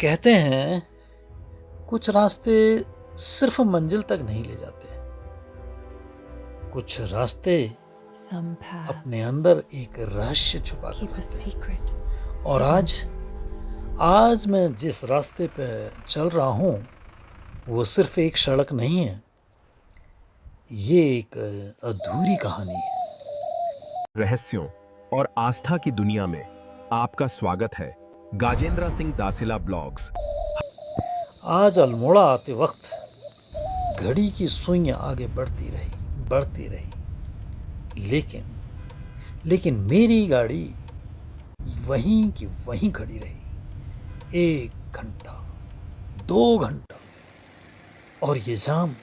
कहते हैं कुछ रास्ते सिर्फ मंजिल तक नहीं ले जाते, कुछ रास्ते Some अपने paths अंदर एक रहस्य छुपा कर keep a रखते हैं। secret. और आज मैं जिस रास्ते पे चल रहा हूँ वो सिर्फ एक सड़क नहीं है, ये एक अधूरी कहानी है। रहस्यों और आस्था की दुनिया में आपका स्वागत है गाजेंद्र सिंह दासिला ब्लॉग्स। आज अल्मोड़ा आते वक्त घड़ी की सुइयां आगे बढ़ती रही, लेकिन मेरी गाड़ी वहीं की वहीं खड़ी रही। 1 घंटा, 2 घंटा, और ये जाम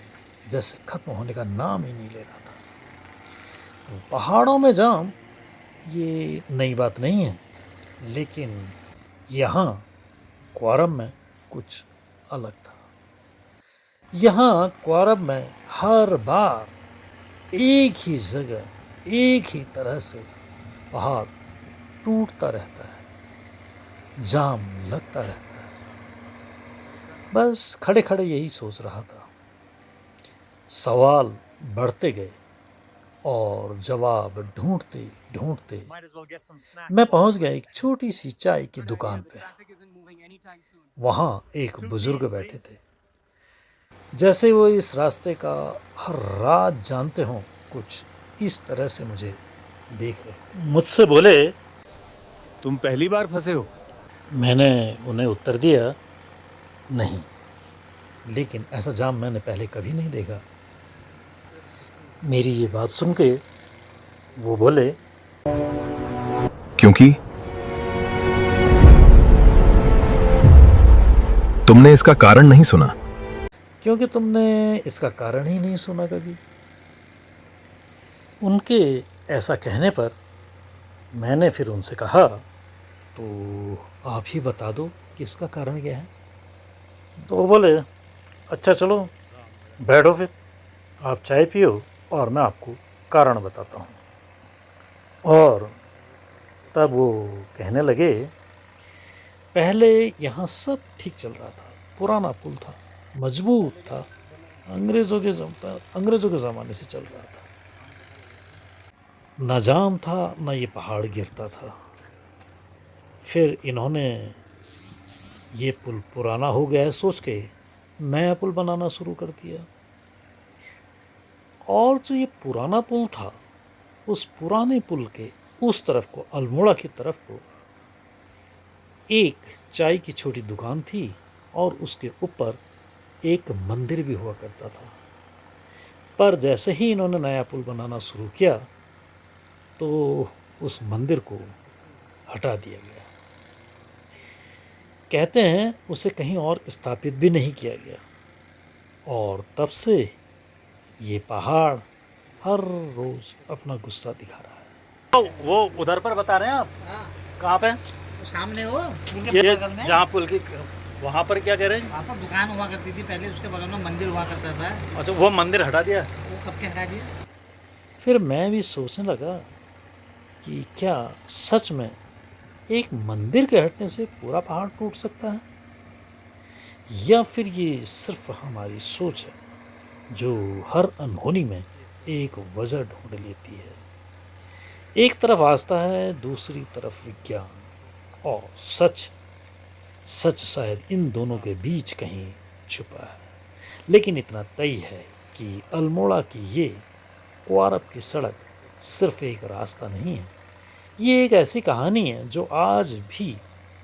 जैसे खत्म होने का नाम ही नहीं ले रहा था। पहाड़ों में जाम ये नई बात नहीं है, लेकिन यहाँ क्वारम में कुछ अलग था। यहाँ क्वारम में हर बार एक ही जगह, एक ही तरह से पहाड़ टूटता रहता है, जाम लगता रहता है। बस खड़े खड़े यही सोच रहा था। सवाल बढ़ते गए और जवाब ढूंढते ढूंढते मैं पहुंच गया एक छोटी सी चाय की दुकान पे। वहाँ एक बुजुर्ग बैठे थे, जैसे वो इस रास्ते का हर राज जानते हों। कुछ इस तरह से मुझे देख रहे, मुझसे बोले। तुम पहली बार फंसे हो? मैंने उन्हें उत्तर दिया, नहीं, लेकिन ऐसा जाम मैंने पहले कभी नहीं देखा। मेरी ये बात सुन के वो बोले, क्योंकि तुमने इसका कारण नहीं सुना। क्योंकि तुमने इसका कारण ही नहीं सुना कभी। उनके ऐसा कहने पर मैंने फिर उनसे कहा, तो आप ही बता दो कि इसका कारण क्या है। तो वो बोले, अच्छा चलो बैठो, फिर आप चाय पियो और मैं आपको कारण बताता हूँ। और तब वो कहने लगे, पहले यहाँ सब ठीक चल रहा था। पुराना पुल था, मजबूत था, अंग्रेज़ों के ज़माने से चल रहा था। न जाम था, न ये पहाड़ गिरता था। फिर इन्होंने ये पुल पुराना हो गया है सोच के नया पुल बनाना शुरू कर दिया। और जो ये पुराना पुल था, उस पुराने पुल के उस तरफ को, अल्मोड़ा की तरफ को, एक चाय की छोटी दुकान थी और उसके ऊपर एक मंदिर भी हुआ करता था। पर जैसे ही इन्होंने नया पुल बनाना शुरू किया तो उस मंदिर को हटा दिया गया। कहते हैं उसे कहीं और स्थापित भी नहीं किया गया। और तब से ये पहाड़ हर रोज अपना गुस्सा दिखा रहा है। वो उधर पर बता रहे हैं आप? हाँ, कहाँ पे? सामने हो पुल के ये बगल में। जहाँ पुल की, वहाँ पर क्या कह रहे हैं? वहाँ पर दुकान हुआ करती थी पहले, उसके बगल में मंदिर हुआ करता था। अच्छा, वो मंदिर हटा दिया? वो कब के हटा दिया? फिर मैं भी सोचने लगा कि क्या सच में एक मंदिर के हटने से पूरा पहाड़ टूट सकता है, या फिर ये सिर्फ हमारी सोच है जो हर अनहोनी में एक वजह ढूंढ लेती है। एक तरफ आस्था है, दूसरी तरफ विज्ञान, और सच शायद इन दोनों के बीच कहीं छुपा है। लेकिन इतना तय है कि अल्मोड़ा की ये क्वारब की सड़क सिर्फ एक रास्ता नहीं है, ये एक ऐसी कहानी है जो आज भी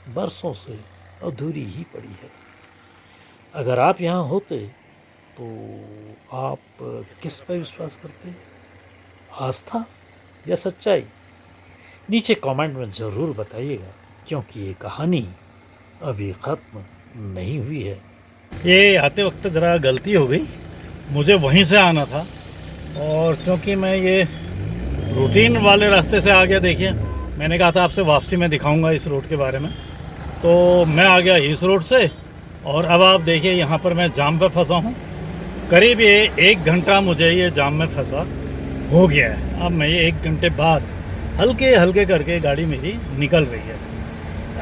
बरसों से अधूरी ही पड़ी है। अगर आप यहाँ होते तो आप किस पर विश्वास करते, आस्था या सच्चाई? नीचे कमेंट में ज़रूर बताइएगा, क्योंकि ये कहानी अभी ख़त्म नहीं हुई है। ये आते वक्त ज़रा गलती हो गई, मुझे वहीं से आना था, और क्योंकि मैं ये रूटीन वाले रास्ते से आ गया। देखिए, मैंने कहा था आपसे वापसी में दिखाऊंगा इस रोड के बारे में, तो मैं आ गया इस रोड से। और अब आप देखिए यहाँ पर मैं जाम पे फंसा हूँ। करीब ये 1 घंटा मुझे ये जाम में फंसा हो गया है। अब मैं ये 1 घंटे बाद हल्के हल्के करके गाड़ी मेरी निकल रही है।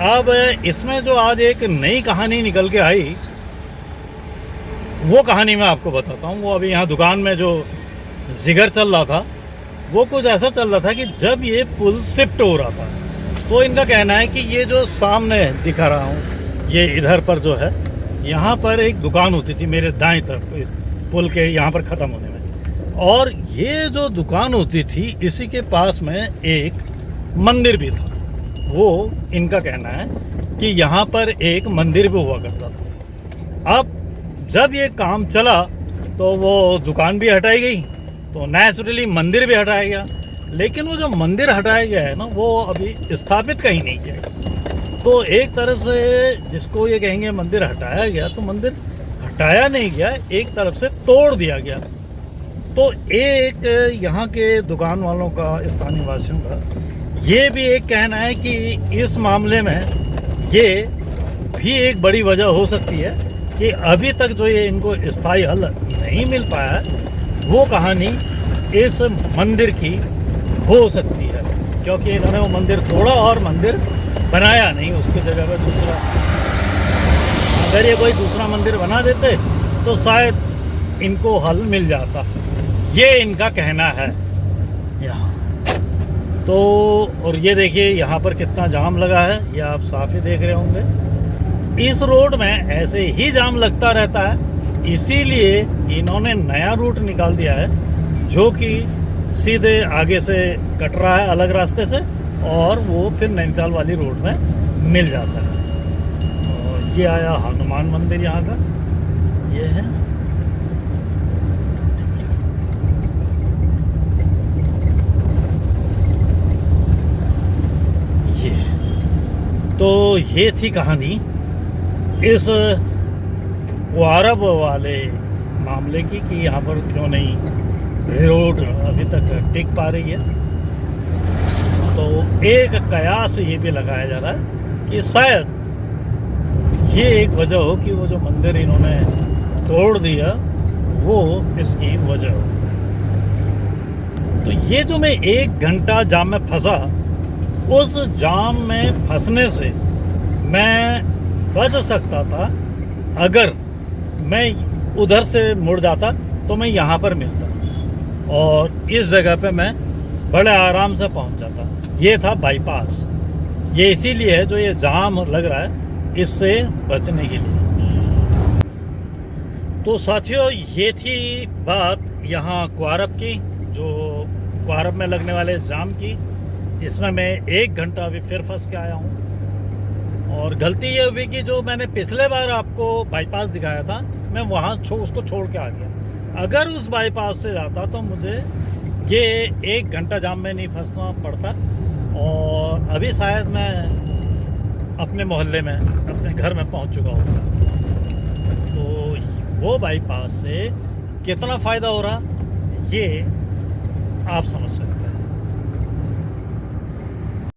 अब इसमें जो आज एक नई कहानी निकल के आई, वो कहानी मैं आपको बताता हूँ। वो अभी यहाँ दुकान में जो जिगर चल रहा था, वो कुछ ऐसा चल रहा था कि जब ये पुल शिफ्ट हो रहा था, तो इनका कहना है कि ये जो सामने दिखा रहा हूँ, ये इधर पर जो है, यहाँ पर एक दुकान होती थी मेरे दाएं तरफ, इस पुल के यहाँ पर ख़त्म होने में। और ये जो दुकान होती थी, इसी के पास में एक मंदिर भी था। वो इनका कहना है कि यहाँ पर एक मंदिर भी हुआ करता था। अब जब ये काम चला तो वो दुकान भी हटाई गई, तो नेचुरली मंदिर भी हटाया गया। लेकिन वो जो मंदिर हटाया गया है ना, वो अभी स्थापित कहीं नहीं किया गया। तो एक तरह से जिसको ये कहेंगे मंदिर हटाया गया, तो मंदिर हटाया नहीं गया, एक तरफ से तोड़ दिया गया। तो एक यहाँ के दुकान वालों का, स्थानीय वासियों का ये भी एक कहना है कि इस मामले में ये भी एक बड़ी वजह हो सकती है कि अभी तक जो ये इनको स्थायी हल नहीं मिल पाया है, वो कहानी इस मंदिर की हो सकती है। क्योंकि इन्होंने वो मंदिर तोड़ा और मंदिर बनाया नहीं, उसकी जगह पर दूसरा, अगर ये कोई दूसरा मंदिर बना देते तो शायद इनको हल मिल जाता, ये इनका कहना है यहाँ। तो और ये देखिए यहाँ पर कितना जाम लगा है, ये आप साफ ही देख रहे होंगे। इस रोड में ऐसे ही जाम लगता रहता है, इसीलिए इन्होंने नया रूट निकाल दिया है, जो कि सीधे आगे से कट रहा है अलग रास्ते से, और वो फिर नैनीताल वाली रोड में मिल जाता है। और ये आया हनुमान मंदिर यहाँ का, ये है। ये तो ये थी कहानी इस वारब वाले मामले की, कि यहाँ पर क्यों नहीं रोड अभी तक टिक पा रही है। तो एक कयास ये भी लगाया जा रहा है कि शायद ये एक वजह हो कि वो जो मंदिर इन्होंने तोड़ दिया, वो इसकी वजह हो। तो ये जो मैं 1 घंटा जाम में फंसा, उस जाम में फंसने से मैं बच सकता था अगर मैं उधर से मुड़ जाता, तो मैं यहाँ पर मिलता और इस जगह पे मैं बड़े आराम से पहुँच जाता। ये था बाईपास। ये इसीलिए है जो ये जाम लग रहा है, इससे बचने के लिए। तो साथियों, ये थी बात यहाँ क्वारब की, जो क्वारब में लगने वाले जाम की। इसमें मैं 1 घंटा अभी फिर फंस के आया हूँ। और गलती ये हुई कि जो मैंने पिछले बार आपको बाईपास दिखाया था, मैं वहाँ उसको छोड़ के आ गया। अगर उस बाईपास से जाता तो मुझे ये 1 घंटा जाम में नहीं फंसना पड़ता, और अभी शायद मैं अपने मोहल्ले में, अपने घर में पहुँच चुका होता। तो वो बाईपास से कितना फ़ायदा हो रहा, ये आप समझ सकते हैं।